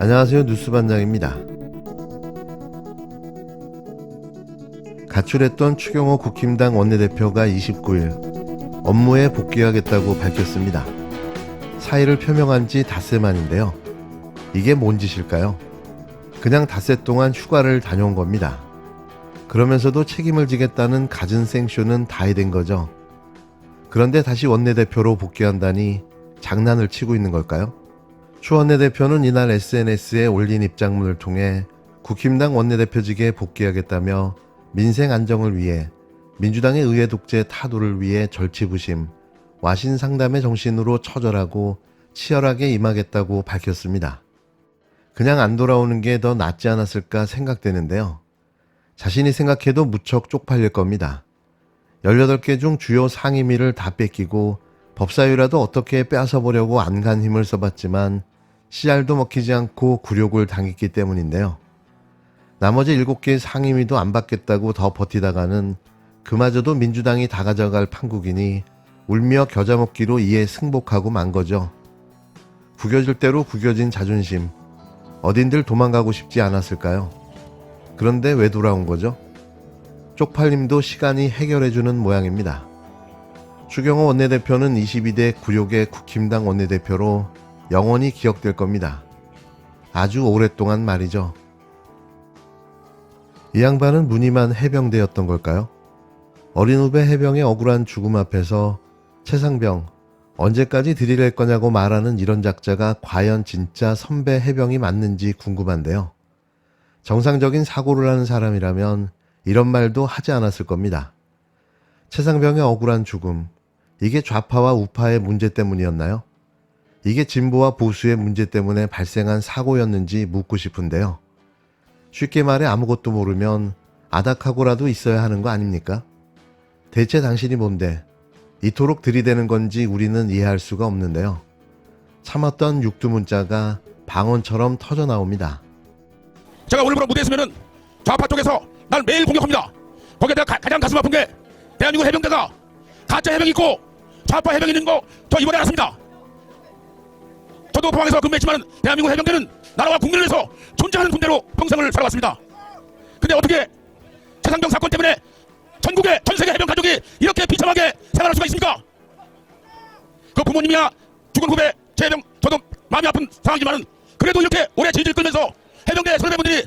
안녕하세요. 뉴스반장입니다. 가출했던 추경호 국힘당 원내대표가 29일 업무에 복귀하겠다고 밝혔습니다. 사의를 표명한 지 닷새 만인데요. 이게 뭔 짓일까요? 그냥 닷새 동안 휴가를 다녀온 겁니다. 그러면서도 책임을 지겠다는 갖은 생쇼는 다 해댄 거죠. 그런데 다시 원내대표로 복귀한다니 장난을 치고 있는 걸까요? 추 원내대표는 이날 SNS에 올린 입장문을 통해 국힘당 원내대표직에 복귀하겠다며 민생 안정을 위해 민주당의 의회 독재 타도를 위해 절치부심, 와신상담의 정신으로 처절하고 치열하게 임하겠다고 밝혔습니다. 그냥 안 돌아오는 게 더 낫지 않았을까 생각되는데요. 자신이 생각해도 무척 쪽팔릴 겁니다. 18개 중 주요 상임위를 다 뺏기고 법사위라도 어떻게 뺏어보려고 안간 힘을 써봤지만 씨알도 먹히지 않고 굴욕을 당했기 때문인데요. 나머지 7개 상임위도 안 받겠다고 더 버티다가는 그마저도 민주당이 다 가져갈 판국이니 울며 겨자 먹기로 이에 승복하고 만 거죠. 구겨질 대로 구겨진 자존심, 어딘들 도망가고 싶지 않았을까요? 그런데 왜 돌아온 거죠? 쪽팔림도 시간이 해결해주는 모양입니다. 추경호 원내대표는 22대 굴욕의 국힘당 원내대표로 영원히 기억될 겁니다. 아주 오랫동안 말이죠. 이 양반은 무늬만 해병대였던 걸까요? 어린 후배 해병의 억울한 죽음 앞에서 최상병, 언제까지 들이댈 거냐고 말하는 이런 작자가 과연 진짜 선배 해병이 맞는지 궁금한데요. 정상적인 사고를 하는 사람이라면 이런 말도 하지 않았을 겁니다. 최상병의 억울한 죽음, 이게 좌파와 우파의 문제 때문이었나요? 이게 진보와 보수의 문제 때문에 발생한 사고였는지 묻고 싶은데요. 쉽게 말해 아무것도 모르면 아닥하고라도 있어야 하는 거 아닙니까? 대체 당신이 뭔데 이토록 들이대는 건지 우리는 이해할 수가 없는데요. 참았던 육두문자가 방언처럼 터져나옵니다. 제가 오늘부로 무대에 서면은 좌파 쪽에서 날 매일 공격합니다. 거기에 가장 가슴 아픈 게 대한민국 해병대가 가짜 해병이 있고 좌파 해병이 있는 거 저 이번에 알았습니다. 저도 포항에서 근무했지만 대한민국 해병대는 나라와 국민을 위해서 존재하는 군대로 평생을 살아왔습니다. 근데 어떻게 최상병 사건 때문에 전국의 전세계 해병 가족이 이렇게 비참하게 생활할 수가 있습니까? 그 부모님이야 죽은 후배 제 해병 저도 마음이 아픈 상황이지만 그래도 이렇게 오래 질질 끌면서 해병대 선배분들이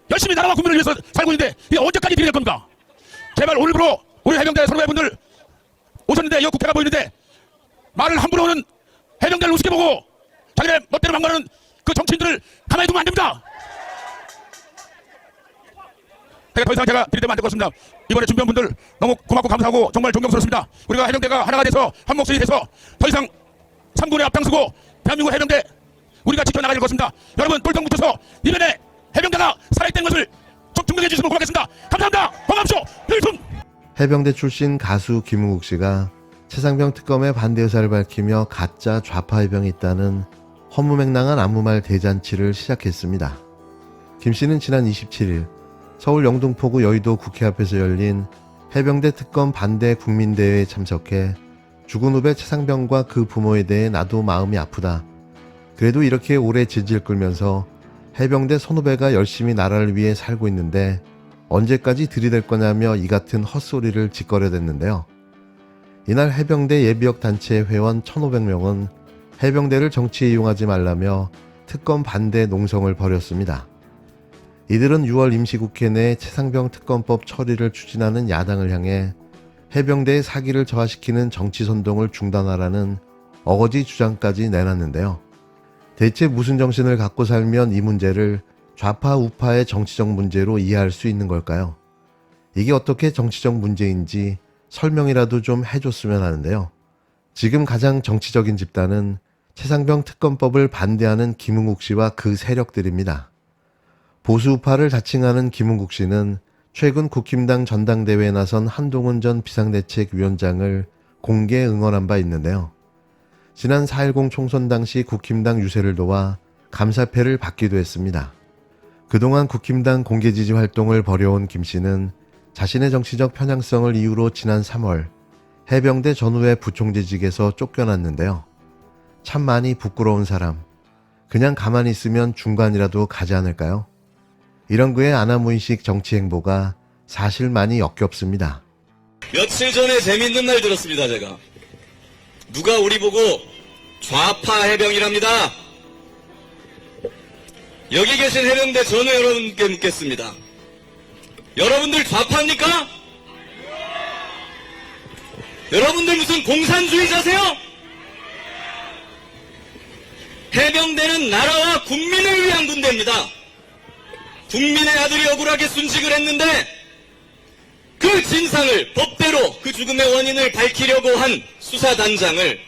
열심히 나라와 국민을 위해서 살고 있는데 이게 언제까지 들이댈 겁니까? 제발 오늘부로 우리 해병대 선배분들 오셨는데 이 국회가 보이는데 말을 함부로 하는 해병대를 우습게 보고 자기네 멋대로 망가는 그 정치인들을 가만히 두면 안 됩니다. 더 이상 제가 들이대면 안 될 것 같습니다. 이번에 준비한 분들 너무 고맙고 감사하고 정말 존경스럽습니다. 우리가 해병대가 하나가 돼서 한 목소리 돼서 더 이상 3군에 앞장서고 대한민국 해병대 우리가 지켜나가야 될 것입니다. 여러분 똘똘 뭉쳐서 이번에 해병대가 살아있다는 것을 좀 증명해 주시면 고맙겠습니다. 감사합니다. 건강하십시오. 필승. 해병대 출신 가수 김웅국 씨가 최상병 특검의 반대 의사를 밝히며 가짜 좌파 해병이 있다는 허무맹랑한 아무말 대잔치를 시작했습니다. 김 씨는 지난 27일 서울 영등포구 여의도 국회 앞에서 열린 해병대 특검 반대 국민대회에 참석해 죽은 후배 최상병과 그 부모에 대해 나도 마음이 아프다. 그래도 이렇게 오래 질질 끌면서 해병대 선후배가 열심히 나라를 위해 살고 있는데 언제까지 들이댈 거냐며 이 같은 헛소리를 짓거려댔는데요. 이날 해병대 예비역 단체 회원 1,500명은 해병대를 정치에 이용하지 말라며 특검 반대 농성을 벌였습니다. 이들은 6월 임시국회 내 최상병 특검법 처리를 추진하는 야당을 향해 해병대의 사기를 저하시키는 정치선동을 중단하라는 어거지 주장까지 내놨는데요. 대체 무슨 정신을 갖고 살면 이 문제를 좌파 우파의 정치적 문제로 이해할 수 있는 걸까요? 이게 어떻게 정치적 문제인지 설명이라도 좀 해줬으면 하는데요. 지금 가장 정치적인 집단은 최상병 특검법을 반대하는 김웅국 씨와 그 세력들입니다. 보수우파를 자칭하는 김웅국 씨는 최근 국힘당 전당대회에 나선 한동훈 전 비상대책위원장을 공개 응원한 바 있는데요. 지난 4.10 총선 당시 국힘당 유세를 도와 감사패를 받기도 했습니다. 그동안 국힘당 공개지지 활동을 벌여온 김 씨는 자신의 정치적 편향성을 이유로 지난 3월 해병대 전후의 부총재직에서 쫓겨났는데요. 참 많이 부끄러운 사람, 그냥 가만히 있으면 중간이라도 가지 않을까요? 이런 그의 아나무인식 정치 행보가 사실 많이 역겹습니다. 며칠 전에 재밌는 말 들었습니다, 제가. 누가 우리 보고 좌파 해병이랍니다. 여기 계신 해병대 전우 여러분께 묻겠습니다. 여러분들 좌파입니까? 여러분들 무슨 공산주의자세요? 해병대는 나라와 국민을 위한 군대입니다. 국민의 아들이 억울하게 순직을 했는데 그 진상을 법대로 그 죽음의 원인을 밝히려고 한 수사단장을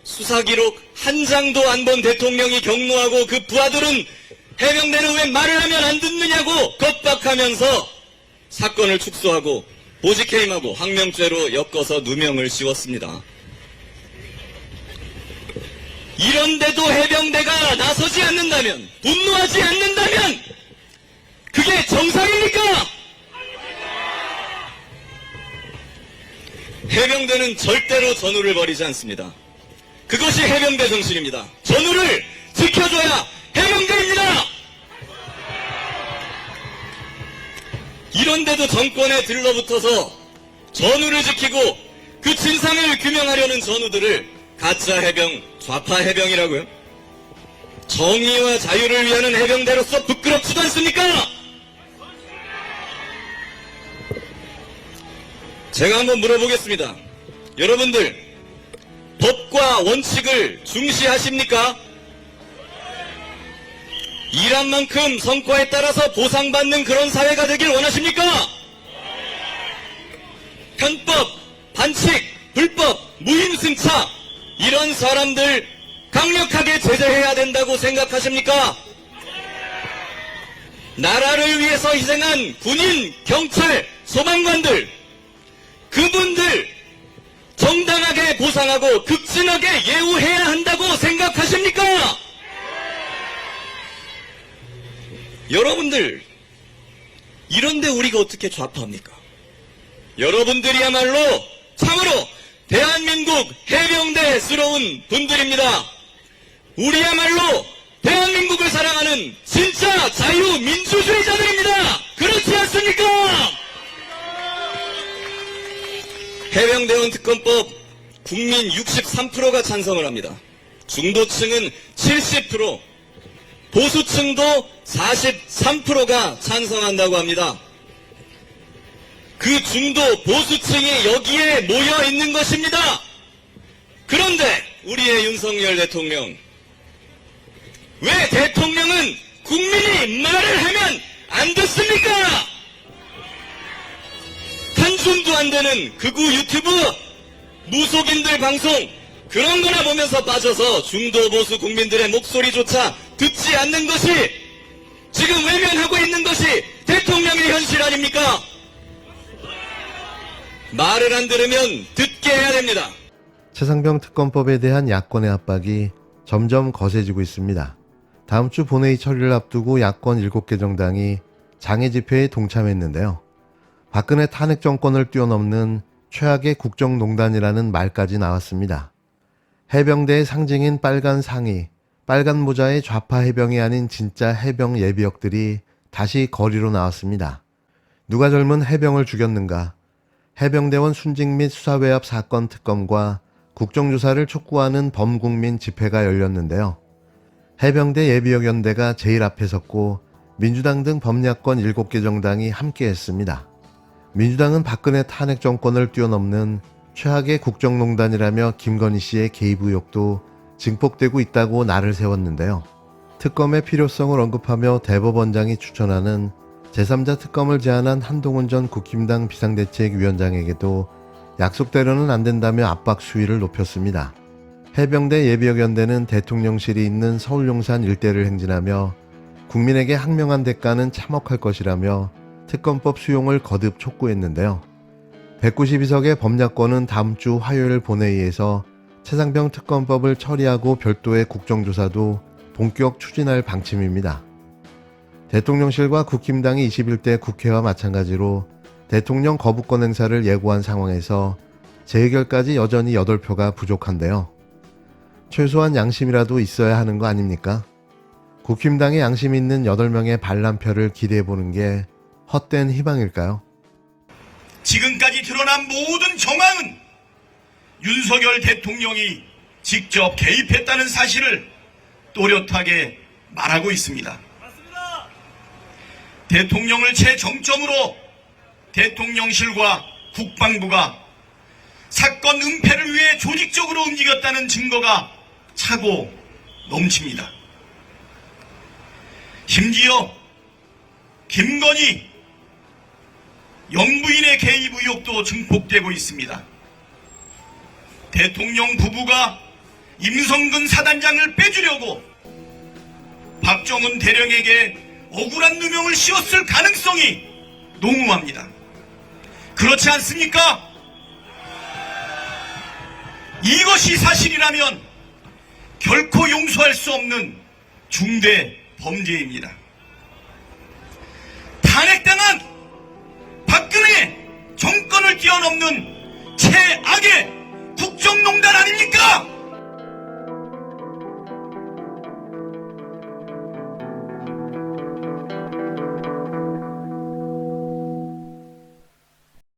수사기록 한 장도 안 본 대통령이 경로하고 그 부하들은 해병대는 왜 말을 하면 안 듣느냐고 겁박하면서 사건을 축소하고 보직해임하고 항명죄로 엮어서 누명을 씌웠습니다. 이런데도 해병대가 나서지 않는다면, 분노하지 않는다면 그게 정상입니까? 해병대는 절대로 전우를 버리지 않습니다. 그것이 해병대 정신입니다. 전우를 지켜줘야 해병대입니다. 이런데도 정권에 들러붙어서 전우를 지키고 그 진상을 규명하려는 전우들을 가짜 해병, 좌파 해병이라고요? 정의와 자유를 위하는 해병대로서 부끄럽지도 않습니까? 제가 한번 물어보겠습니다. 여러분들, 법과 원칙을 중시하십니까? 일한 만큼 성과에 따라서 보상받는 그런 사회가 되길 원하십니까? 편법, 반칙, 불법, 무임승차 이런 사람들 강력하게 제재해야 된다고 생각하십니까? 나라를 위해서 희생한 군인, 경찰, 소방관들 그분들 정당하게 보상하고 극진하게 예우해야 한다고 생각하십니까? 여러분들, 이런데 우리가 어떻게 좌파합니까? 여러분들이야말로 참으로 대한민국 해병대스러운 분들입니다. 우리야말로 대한민국을 사랑하는 진짜 자유민주주의자들입니다. 그렇지 않습니까? 해병대원 특검법 국민 63%가 찬성을 합니다. 중도층은 70%, 보수층도 43%가 찬성한다고 합니다. 그 중도 보수층이 여기에 모여 있는 것입니다. 그런데 우리의 윤석열 대통령, 왜 대통령은 국민이 말을 하면 안 듣습니까? 한줌도 안 되는 극우 유튜브, 무속인들 방송 그런 거나 보면서 빠져서 중도 보수 국민들의 목소리조차 듣지 않는 것이 지금 외면하고 있는 것이 대통령의 현실 아닙니까? 말을 안 들으면 듣게 해야 됩니다. 최상병 특검법에 대한 야권의 압박이 점점 거세지고 있습니다. 다음 주 본회의 처리를 앞두고 야권 7개 정당이 장애 집회에 동참했는데요. 박근혜 탄핵 정권을 뛰어넘는 최악의 국정농단이라는 말까지 나왔습니다. 해병대의 상징인 빨간 상의, 빨간 모자의 좌파 해병이 아닌 진짜 해병 예비역들이 다시 거리로 나왔습니다. 누가 젊은 해병을 죽였는가? 해병대원 순직 및 수사외압 사건 특검과 국정조사를 촉구하는 범국민 집회가 열렸는데요. 해병대 예비역 연대가 제일 앞에 섰고 민주당 등 범야권 7개 정당이 함께했습니다. 민주당은 박근혜 탄핵 정권을 뛰어넘는 최악의 국정농단이라며 김건희 씨의 개입 의혹도 증폭되고 있다고 날을 세웠는데요. 특검의 필요성을 언급하며 대법원장이 추천하는 제3자 특검을 제안한 한동훈 전 국힘당 비상대책위원장에게도 약속대로는 안 된다며 압박 수위를 높였습니다. 해병대 예비역연대는 대통령실이 있는 서울 용산 일대를 행진하며 국민에게 항명한 대가는 참혹할 것이라며 특검법 수용을 거듭 촉구했는데요. 192석의 범야권은 다음 주 화요일 본회의에서 최상병 특검법을 처리하고 별도의 국정조사도 본격 추진할 방침입니다. 대통령실과 국힘당이 21대 국회와 마찬가지로 대통령 거부권 행사를 예고한 상황에서 재의결까지 여전히 8표가 부족한데요. 최소한 양심이라도 있어야 하는 거 아닙니까? 국힘당의 양심 있는 8명의 반란표를 기대해보는 게 헛된 희망일까요? 지금까지 드러난 모든 정황은 윤석열 대통령이 직접 개입했다는 사실을 또렷하게 말하고 있습니다. 대통령을 최정점으로 대통령실과 국방부가 사건 은폐를 위해 조직적으로 움직였다는 증거가 차고 넘칩니다. 심지어 김건희 영부인의 개입 의혹도 증폭되고 있습니다. 대통령 부부가 임성근 사단장을 빼주려고 박정훈 대령에게 억울한 누명을 씌웠을 가능성이 농후합니다. 그렇지 않습니까? 이것이 사실이라면 결코 용서할 수 없는 중대 범죄입니다. 탄핵당한 박근혜 정권을 뛰어넘는 최악의 국정농단 아닙니까?